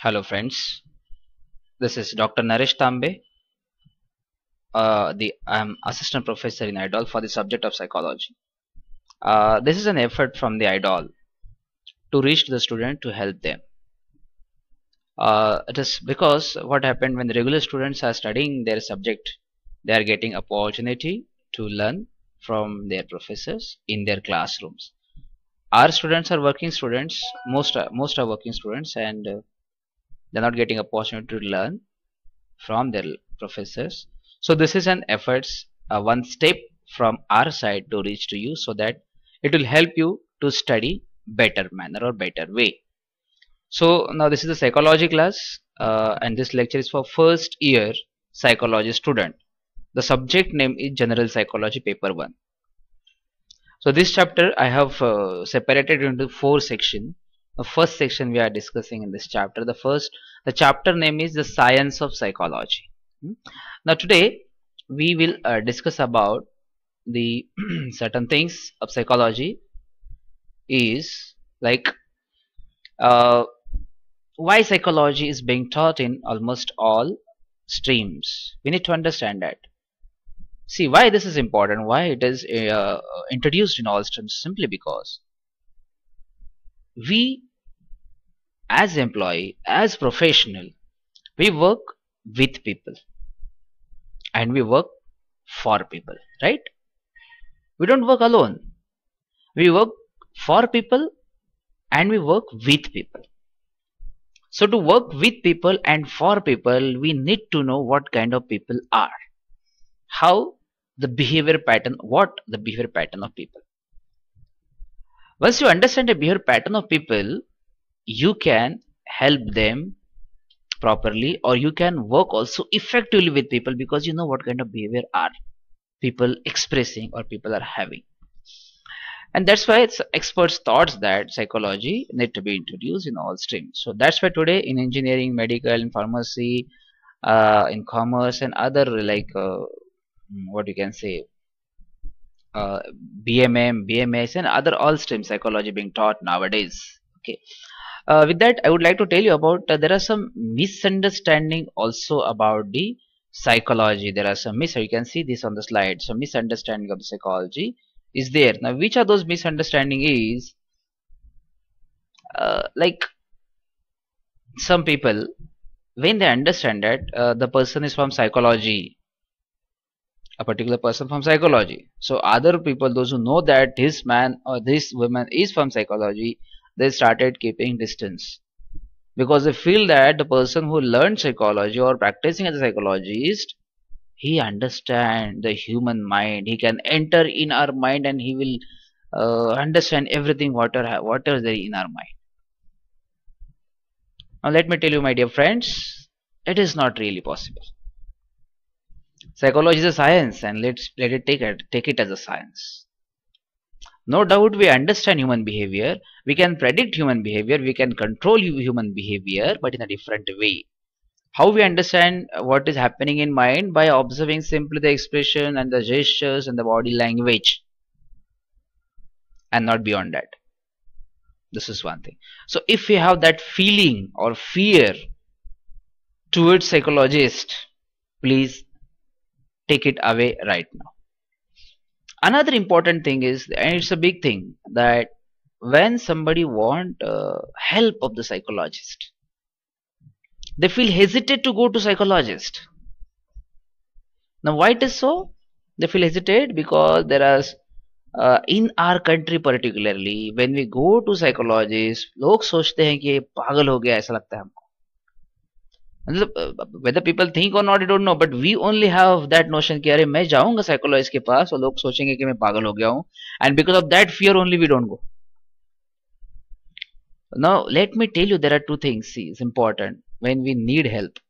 Hello friends, this is Dr. Naresh Tambe. I'm assistant professor in IDOL for the subject of psychology. This is an effort from the IDOL to reach the student to help them. It is because what happened when the regular students are studying their subject, they are getting opportunity to learn from their professors in their classrooms. Our students are working students, most are working students, and they're not getting opportunity to learn from their professors. So this is an efforts, one step from our side to reach to you so that it will help you to study better manner or better way. So now this is the psychology class, and this lecture is for first year psychology student. The subject name is General Psychology Paper 1. So this chapter I have separated into four sections. The first section we are discussing in this chapter. The chapter name is the Science of Psychology. Hmm. Now today we will discuss about the certain things of psychology is like uh, why psychology is being taught in almost all streams. We need to understand that. See why this is important, why it is introduced in all streams, simply because we as employee, as professional, we work with people and we work for people, right? We don't work alone. We work for people and we work with people. So to work with people and for people, we need to know what kind of people are, how the behavior pattern, what the behavior pattern of people. Once you understand the behavior pattern of people, you can help them properly, or you can work also effectively with people because you know what kind of behavior are people expressing or people are having. And that's why it's experts thoughts that psychology need to be introduced in all streams. So that's why today in engineering, medical, in pharmacy, in commerce and other like what you can say, uh, BMM, BMS and other all streams psychology being taught nowadays. Okay. With that, I would like to tell you about there are some misunderstanding also about the psychology. There are some you can see this on the slide. So misunderstanding of the psychology is there. Now, which are those misunderstanding is like some people when they understand that the person is from psychology, a particular person from psychology. So other people, those who know that this man or this woman is from psychology, they started keeping distance because they feel that the person who learned psychology or practicing as a psychologist, he understand the human mind, he can enter in our mind and he will understand everything what is there in our mind. Now let me tell you, my dear friends, it is not really possible. Psychology is a science, and let it take it as a science. No doubt we understand human behavior, we can predict human behavior, we can control human behavior, but in a different way. How we understand what is happening in mind? By observing simply the expression and the gestures and the body language, and not beyond that. This is one thing. So if we have that feeling or fear towards psychologist, please take it away right now. Another important thing is, and it's a big thing, that when somebody want help of the psychologist, they feel hesitate to go to psychologist. Now why it is so? They feel hesitate because there are in our country particularly, when we go to psychologist, लोग सोचते हैं कि ये पागल हो गया, ऐसा लगता है हमको. मतलब whether people think or not, I don't know, but we only have that notion कि अरे मैं जाऊंगा psychologist के पास और लोग सोचेंगे कि मैं पागल हो गया हूँ, and because of that fear only we don't go. Now let me tell you, there are two things. See, it's important when we need help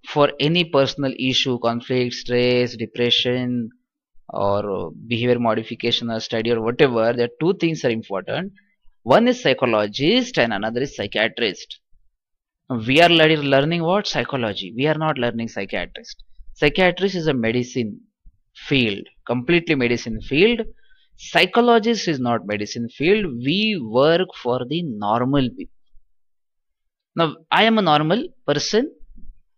for any personal issue, conflict, stress, depression, or behavior modification or study or whatever. There are two things are important. One is psychologist and another is psychiatrist. We are learning what? Psychology. We are not learning psychiatrist. Psychiatrist is a medicine field, completely medicine field. Psychologist is not medicine field. We work for the normal people. Now I am a normal person,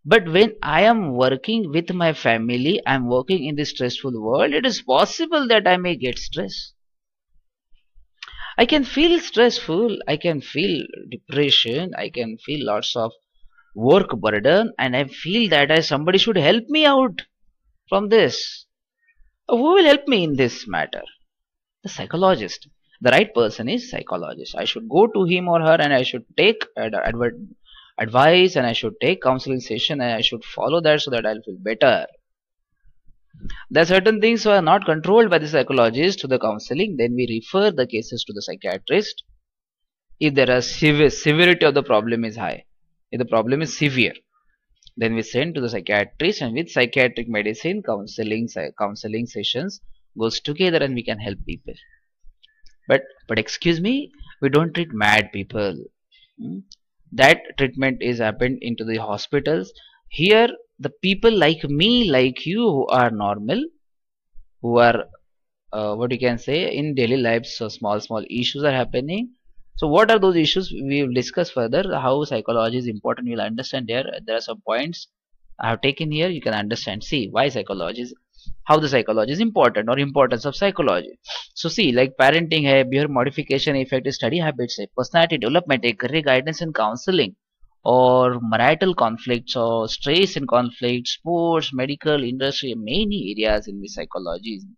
but when I am working with my family, I am working in this stressful world, it is possible that I may get stress. I can feel stressful, I can feel depression, I can feel lots of work burden, and I feel that somebody should help me out from this. Who will help me in this matter? The psychologist. The right person is psychologist. I should go to him or her and I should take advice, and I should take counseling session, and I should follow that so that I'll feel better. There are certain things who are not controlled by the psychologist to the counseling, then we refer the cases to the psychiatrist. If there are severity of the problem is high, if the problem is severe, then we send to the psychiatrist, and with psychiatric medicine, counseling sessions goes together, and we can help people. But excuse me, we don't treat mad people. Hmm? That treatment is happened into the hospitals. Here, the people like me, like you, who are normal, who are what you can say in daily lives, so small issues are happening. So what are those issues? We will discuss further how psychology is important. You'll understand there are some points I have taken here. You can understand. See why psychology is, how the psychology is important, or importance of psychology. So see, like parenting hai, behavior modification, effective study habits hai, personality development hai, career guidance and counseling, or marital conflicts, or stress and conflicts, sports, medical, industry, many areas in which psychology is important.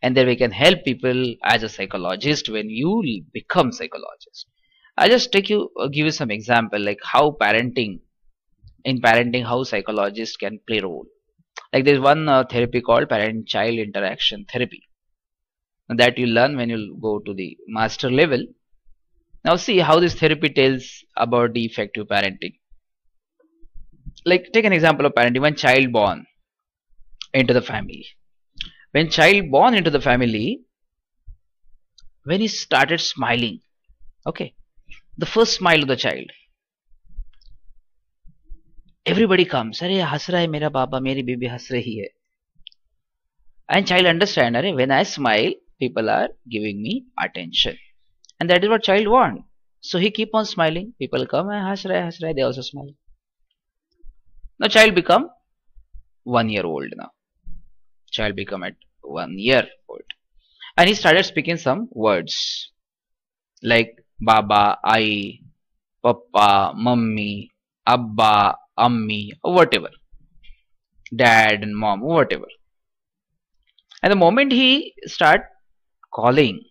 And then we can help people as a psychologist when you become psychologist. I just give you some example like how parenting how psychologists can play role. Like there's one therapy called parent-child interaction therapy that you learn when you go to the master level. Now see how this therapy tells about the effective parenting. Like take an example of parenting. When child born into the family, when he started smiling, okay, the first smile of the child, everybody comes, अरे हंस रहा है मेरा बाबा, मेरी baby हंस रही है. And child understand, अरे when I smile, people are giving me attention, and that is what child want. So he keep on smiling. People come and हंस रहा है, they also smile. Now child become 1 year old now. Child become at 1 year old, and he started speaking some words like Baba, I, Papa, Mummy, Abba, Ammi, or whatever, Dad and Mom, whatever. And the moment he start calling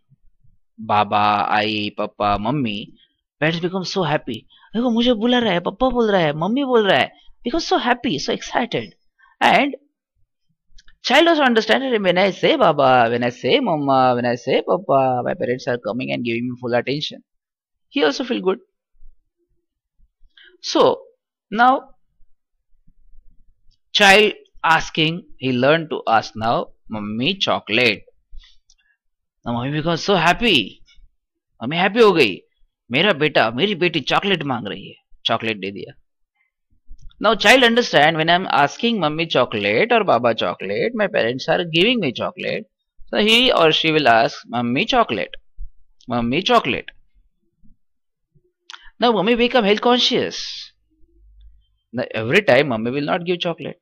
Baba, I, Papa, Mummy, parents become so happy. देखो मुझे बुला रहा है, पापा बोल रहा है, mummy बोल रहा है. Become so happy, so excited. And child also understand it. When I say Baba, when I say Mama, when I say Papa, my parents are coming and giving me full attention. He also feel good. So now child asking, he learned to ask now, Mummy chocolate. Now mummy becomes so happy. Mummy happy हो गई, मेरा बेटा मेरी बेटी chocolate मांग रही है, chocolate दे दिया. Now child understand, when I'm asking mummy chocolate or baba chocolate, my parents are giving me chocolate. So he or she will ask mummy chocolate, mummy chocolate. Now mummy become health conscious. Now every time mummy will not give chocolate.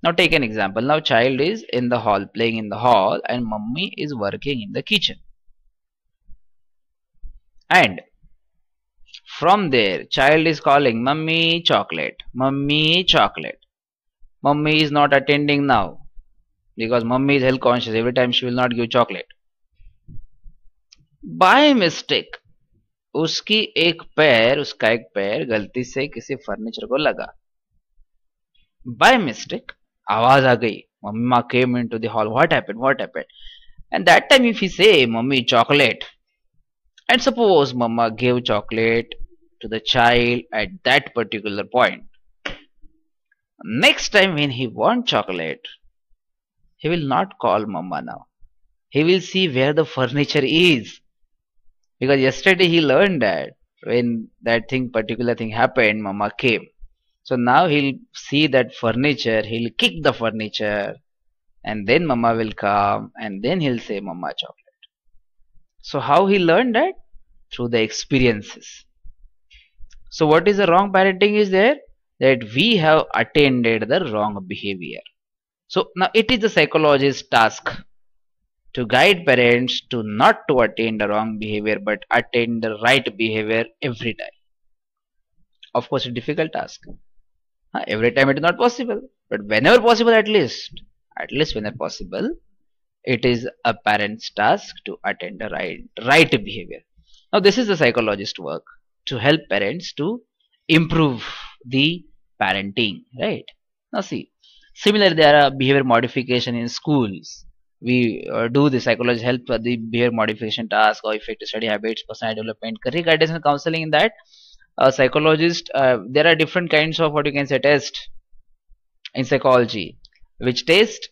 Now take an example. Now child is in the hall, playing in the hall, and mummy is working in the kitchen. And from there, child is calling mummy chocolate, mummy chocolate. Mummy is not attending now because mummy is health conscious. Every time she will not give chocolate. By mistake, उसका एक पैर गलती से किसी furniture को लगा. By mistake, आवाज आ गई. Mama came into the hall. What happened? What happened? And that time, if he say, "Mummy, chocolate," and suppose Mama gave chocolate to the child at that particular point, next time when he want chocolate, he will not call Mama now. He will see where the furniture is, because yesterday he learned that when that particular thing happened, Mama came. So now he'll see that furniture, he'll kick the furniture, and then Mama will come, and then he'll say Mama chocolate. So how he learned that? through the experiences. So what is the wrong parenting is there? That we have attended the wrong behavior. So now it is the psychologist's task to guide parents to not to attain the wrong behavior but attain the right behavior every time. Of course, a difficult task. Every time it is not possible, but whenever possible, at least whenever possible, it is a parent's task to attain the right behavior. Now, this is the psychologist work to help parents to improve the parenting, right? Now, see, similarly, there are behavior modification in schools. We do the psychologist help the behavior modification task or effective study habits, personality development, career guidance, and counseling. In that, psychologist, there are different kinds of what you can say test in psychology, which test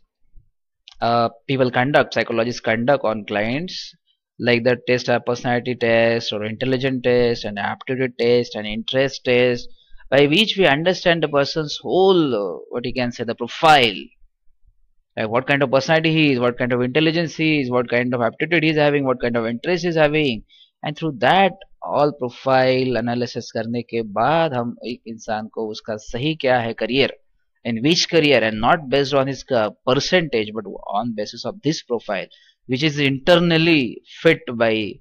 people conduct, psychologists conduct on clients, like the test are personality test or intelligence test and aptitude test and interest test, by which we understand the person's whole what you can say the profile, like what kind of personality he is, what kind of intelligence he is, what kind of aptitude he is having, what kind of interest he is having, and through that all profile analysis करने के बाद हम एक इंसान को उसका सही क्या है career, in which career, and not based on his percentage but on basis of this profile which is internally fit by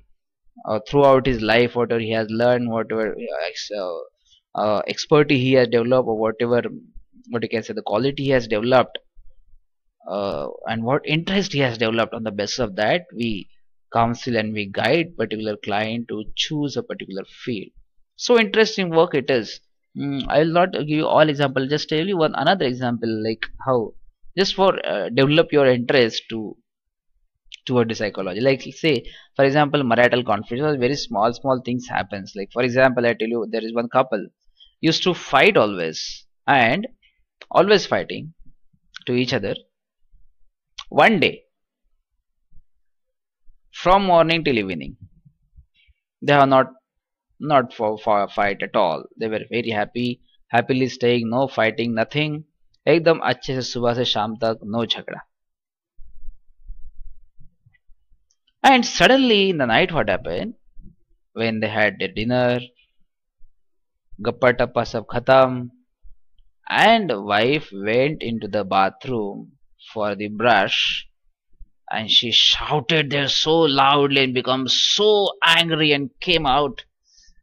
throughout his life, whatever he has learned, whatever expertise he has developed, or whatever what you can say the quality he has developed, and what interest he has developed. On the basis of that we counsel and we guide particular client to choose a particular field. So interesting work it is. I will not give you all example, just tell you one another example, like how just for develop your interest to toward the psychology. Like say for example marital conflict, very small things happens. Like for example I tell you, there is one couple used to fight always and always fighting to each other. One day from morning till evening they have not for fight at all. They were very happily staying, no fighting, nothing, एकदम अच्छे से सुबह से शाम तक no झगड़ा. And suddenly in the night what happened, when they had their dinner, गप्पा टप्पा सब खत्म, and wife went into the bathroom for the brush, and she shouted there so loudly and became so angry and came out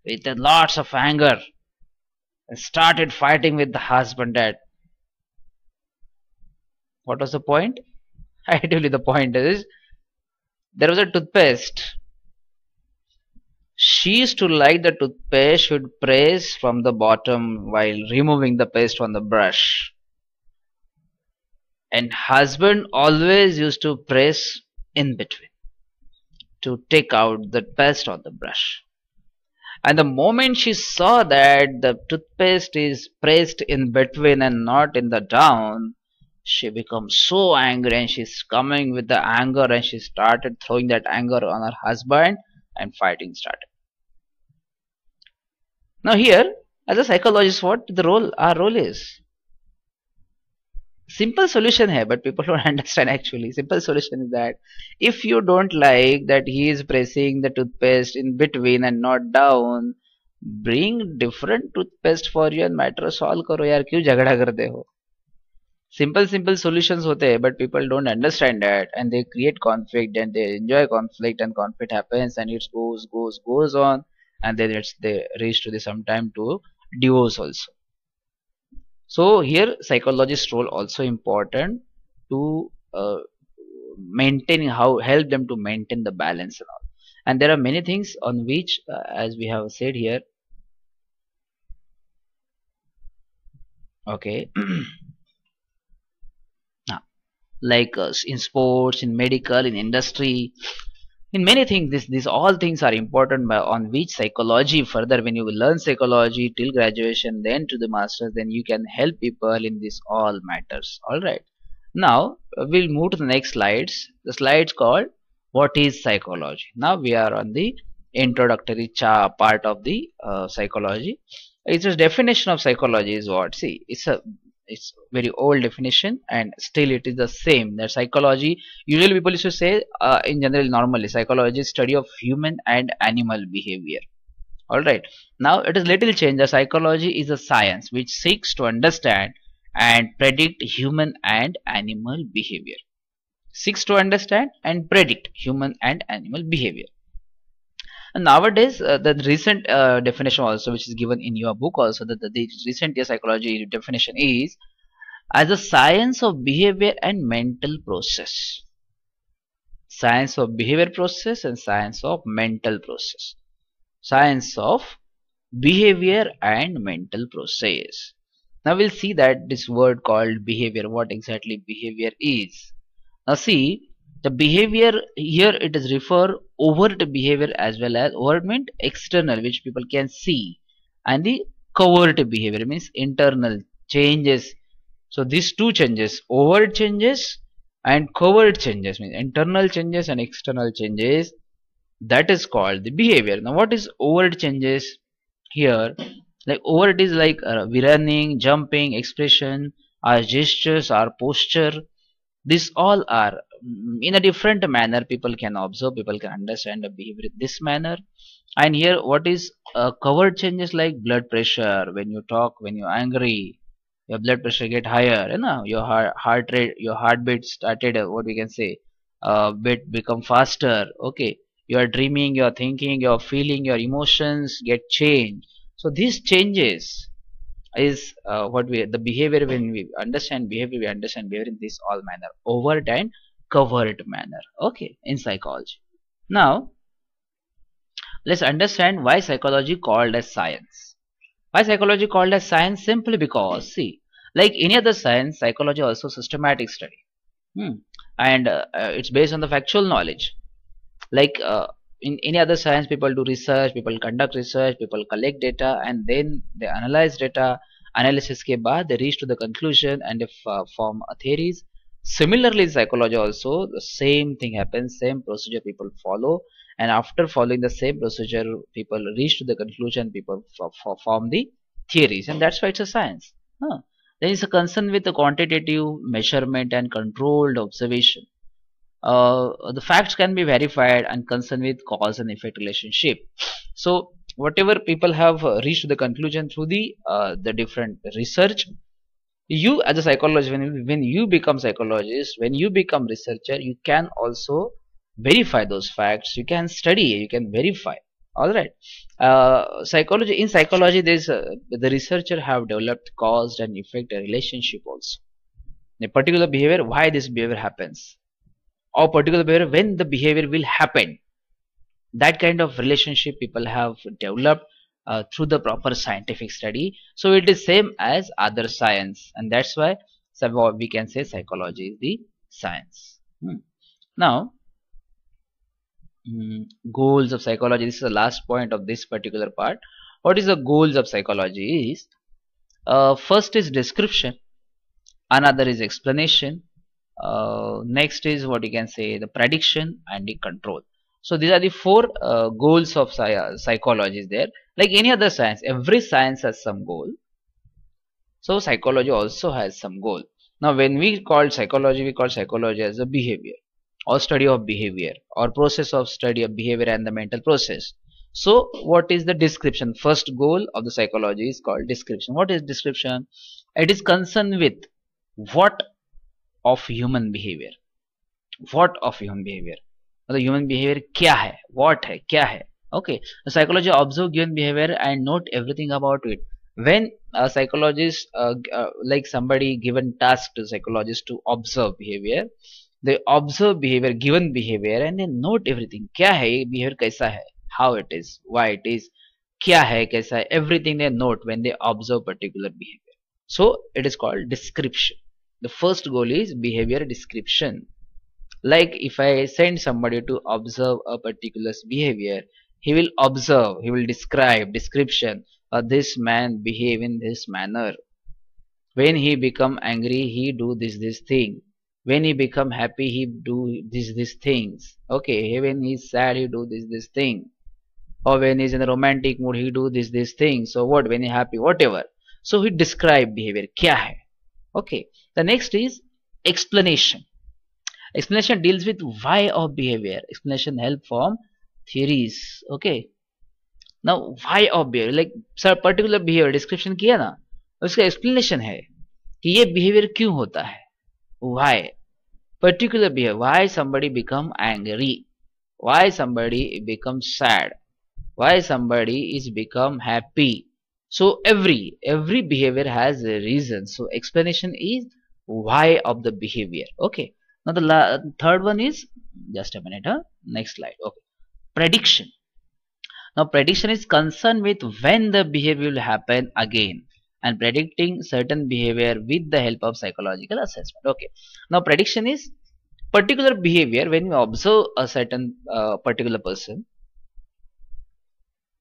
with lots of anger and started fighting with the husband. That what was the point? I tell you the point is, there was a toothpaste. She used to like the toothpaste should press from the bottom while removing the paste from the brush, and husband always used to press in between to take out the paste on the brush. And the moment she saw that the toothpaste is pressed in between and not in the down, she becomes so angry and she's coming with the anger and she started throwing that anger on her husband and fighting started. Now here, as a psychologist, what our role is? Simple solution here, but people don't understand actually. Simple solution is that if you don't like that he is pressing the toothpaste in between and not down, bring different toothpaste for you and matter solve करो यार, क्यों झगड़ा करते हो? Simple solutions होते हैं, but people don't understand that and they create conflict and they enjoy conflict and conflict happens and it goes on, and then they reach to the sometime to divorce also. So here psychologist role also important to help them to maintain the balance and all. And there are many things on which as we have said here, okay, like in sports, in medical, in industry, in many things, these all things are important, on which psychology further, when you will learn psychology till graduation then to the masters, then you can help people in this all matters. All right, now we'll move to the next slides. The slides called what is psychology. Now we are on the introductory part of the psychology. Its definition of psychology is what? See, It's very old definition, and still it is the same. That psychology, usually people used to say, in general, normally psychology is study of human and animal behavior. All right. Now it is little change. The psychology is a science which seeks to understand and predict human and animal behavior. Seeks to understand and predict human and animal behavior. And nowadays, the recent definition also, which is given in your book also, the recent year psychology definition is as a science of behavior and mental process. Science of behavior process and science of mental process. Science of behavior and mental process. Now we'll see that this word called behavior, what exactly behavior is. Now see, the behavior here, it is refer overt behavior as well as overt means external, which people can see, and the covert behavior means internal changes. So these two changes, overt changes and covert changes, means internal changes and external changes, that is called the behavior. Now what is overt changes here? Like overt is like we running, jumping, expression, our gestures, our posture. These all are in a different manner. People can observe, people can understand the behavior in this manner. And here, what is covered changes like blood pressure? When you talk, when you're angry, your blood pressure get higher. You know, your heart rate, your heartbeat started. What we can say, bit become faster. Okay, you are dreaming, you are thinking, you are feeling, your emotions get changed. So these changes is what we the behavior. When we understand behavior, we understand behavior in this all manner, overt and covert manner. Okay, in psychology. Now let's understand why psychology called as science. Why psychology called as science? Simply because, see, like any other science, psychology also systematic study. And it's based on the factual knowledge. Like in any other science, people do research, people conduct research, people collect data, and then they analyze data. Analysis ke baad they reach to the conclusion and if form a theories. Similarly, in psychology also the same thing happens, same procedure people follow, and after following the same procedure, people reach to the conclusion, people form the theories, and that's why it's a science. Then it's a concern with the quantitative measurement and controlled observation. The facts can be verified and concerned with cause and effect relationship. So whatever people have reached the conclusion through the different research, you as a psychologist, when you become psychologist, when you become researcher, you can also verify those facts. You can study, you can verify. All right. Psychology, in psychology, there's the researcher have developed cause and effect relationship also. A particular behavior, why this behavior happens, or particular behavior when the behavior will happen. That kind of relationship people have developed through the proper scientific study. So it is same as other science, and that's why we can say psychology is the science. Now goals of psychology, this is the last point of this particular part. What is the goals of psychology is, first is description, another is explanation, next is what you can say the prediction and the control. So these are the four goals of psychology is there. Like any other science, every science has some goal. So psychology also has some goal. Now when we call psychology, we call psychology as a behavior or study of behavior or process of study of behavior and the mental process. So what is the description? First goal of the psychology is called description. What is description? It is concerned with what of human behavior. What of human behavior? The human behavior क्या है? What है? क्या है? Okay. The psychology observe human behavior and note everything about it. When a psychologist, like somebody given task to psychologist to observe behavior, they observe behavior, given behavior, and they note everything. क्या है ये behavior कैसा है? How it is? Why it is? क्या है कैसा है? Everything they note when they observe particular behavior. So it is called description. The first goal is behavior description. Like if I send somebody to observe a particular behavior, he will observe, he will describe, description, this man behave in this manner. When he become angry, he do this thing. When he become happy, he do these things. Okay, when he's sad, he do this thing. Or when he's in a romantic mood, he do this thing. So what? When he happy, whatever. So he describe behavior. क्या है? Okay, the next is explanation. Explanation deals with why of behavior. Explanation help form theories. Okay, now why of behavior, like sir particular behaviour description किया ना, उसका explanation है कि ये behaviour क्यों होता है. Why particular behavior, why somebody become angry, why somebody becomes sad, why somebody is become happy. So every behavior has a reason. So explanation is why of the behavior. Okay, now the third one is, just a minute, next slide. Okay, prediction. Now prediction is concerned with when the behavior will happen again and predicting certain behavior with the help of psychological assessment. Okay, now prediction is particular behavior. When we observe a certain particular person,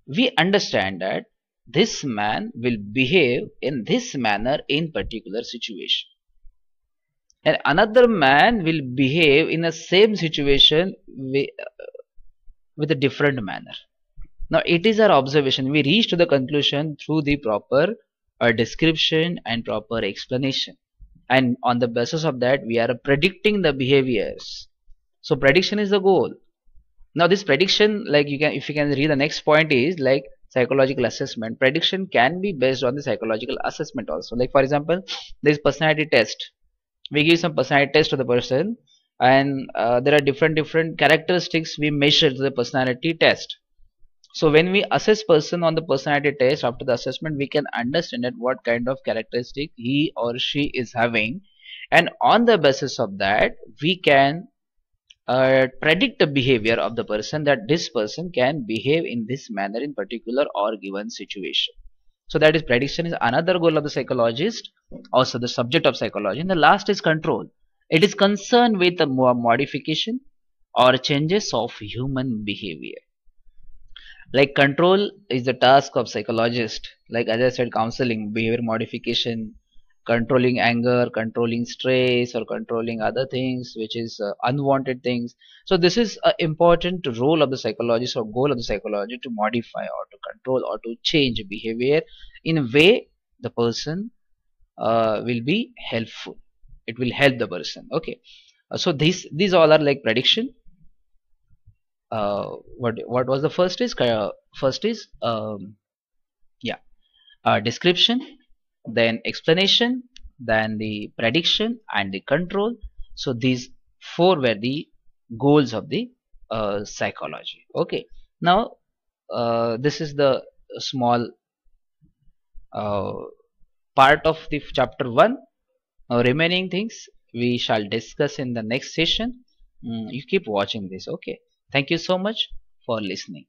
we understand that this man will behave in this manner in particular situation, and another man will behave in the same situation with a different manner. Now it is our observation. We reach to the conclusion through the proper description and proper explanation, and on the basis of that we are predicting the behaviors. So prediction is the goal. Now this prediction, like you can, if you can read the next point, is like psychological assessment. Prediction can be based on the psychological assessment also. Like for example, there is personality test. We give some personality test to the person, and there are different characteristics we measure to the personality test. So when we assess person on the personality test, after the assessment we can understand that what kind of characteristic he or she is having, and on the basis of that we can predict the behavior of the person, that this person can behave in this manner in particular or given situation. So that is prediction is another goal of the psychologist, also the subject of psychology. And the last is control. It is concerned with the modification or changes of human behavior. Like control is the task of psychologist, like as I said, counseling, behavior modification, controlling anger, controlling stress, or controlling other things which is unwanted things. So this is an important role of the psychologist or goal of the psychology, to modify or to control or to change behavior in a way the person will be helpful. It will help the person. Okay, so these all are like prediction. What was the first is, yeah, description, then explanation, then the prediction and the control. So these four were the goals of the psychology. Okay, now this is the small uh, part of the chapter 1. Remaining things we shall discuss in the next session. You keep watching this. Okay, thank you so much for listening.